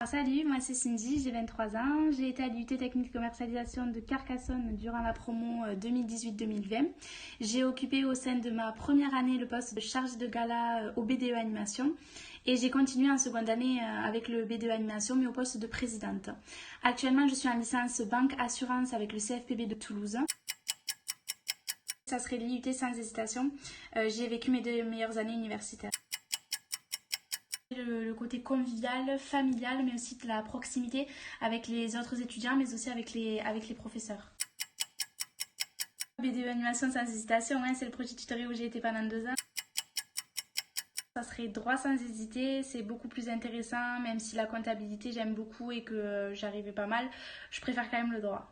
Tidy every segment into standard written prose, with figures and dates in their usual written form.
Salut, moi c'est Cindy, j'ai 23 ans. J'ai été à l'UT Technique de commercialisation de Carcassonne durant la promo 2018-2020. J'ai occupé au sein de ma première année le poste de chargée de gala au BDE Animation et j'ai continué en seconde année avec le BDE Animation mais au poste de présidente. Actuellement je suis en licence banque assurance avec le CFPB de Toulouse. Ça serait l'IUT sans hésitation. J'ai vécu mes 2 meilleures années universitaires. Le côté convivial, familial, mais aussi de la proximité avec les autres étudiants, mais aussi avec les professeurs. BDE Animation sans hésitation, c'est le projet tutoriel où j'ai été pendant 2 ans. Ça serait droit sans hésiter, c'est beaucoup plus intéressant, même si la comptabilité j'aime beaucoup et que j'arrivais pas mal, je préfère quand même le droit.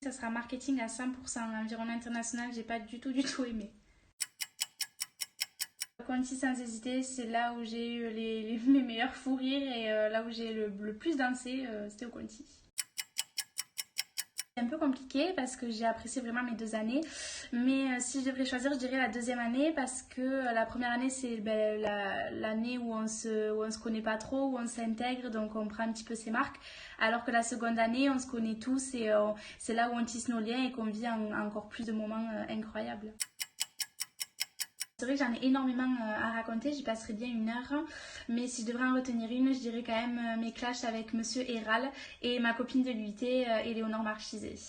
Ça sera marketing à 100%, environnement international, j'ai pas du tout aimé. Conti sans hésiter, c'est là où j'ai eu mes meilleurs fous rires et là où j'ai le plus dansé, c'était au Conti. C'est un peu compliqué parce que j'ai apprécié vraiment mes 2 années, mais si je devrais choisir, je dirais la deuxième année parce que la première année c'est l'année où on se connaît pas trop, où on s'intègre, donc on prend un petit peu ses marques, alors que la seconde année on se connaît tous et c'est là où on tisse nos liens et qu'on vit encore plus de moments incroyables. C'est vrai que j'en ai énormément à raconter, j'y passerai bien 1 heure, mais si je devrais en retenir une, je dirais quand même mes clashs avec Monsieur Héral et ma copine de l'UIT, Éléonore Marchizet.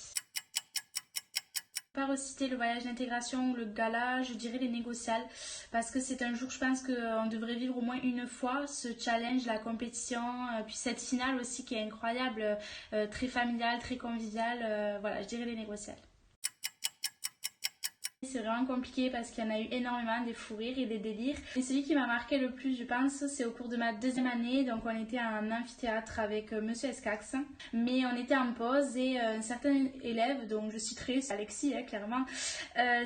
Pas reciter le voyage d'intégration ou le gala, je dirais les négociales, parce que c'est un jour, je pense qu'on devrait vivre au moins 1 fois ce challenge, la compétition, puis cette finale aussi qui est incroyable, très familiale, très conviviale, voilà, je dirais les négociales. C'est vraiment compliqué parce qu'il y en a eu énormément, des fous rires et des délires. Et celui qui m'a marqué le plus, je pense, c'est au cours de ma deuxième année. Donc on était en amphithéâtre avec Monsieur Escax. Mais on était en pause et un certain élève, dont je suis très Alexis, clairement,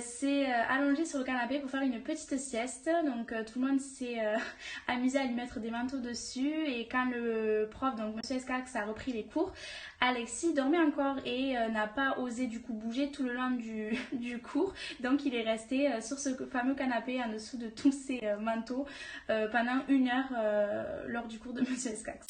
s'est allongé sur le canapé pour faire une petite sieste. Donc tout le monde s'est amusé à lui mettre des manteaux dessus. Et quand le prof, donc Monsieur Escax, a repris les cours, Alexis dormait encore et n'a pas osé du coup bouger tout le long du cours. Donc il est resté sur ce fameux canapé en dessous de tous ses manteaux pendant 1 heure lors du cours de Monsieur Escax.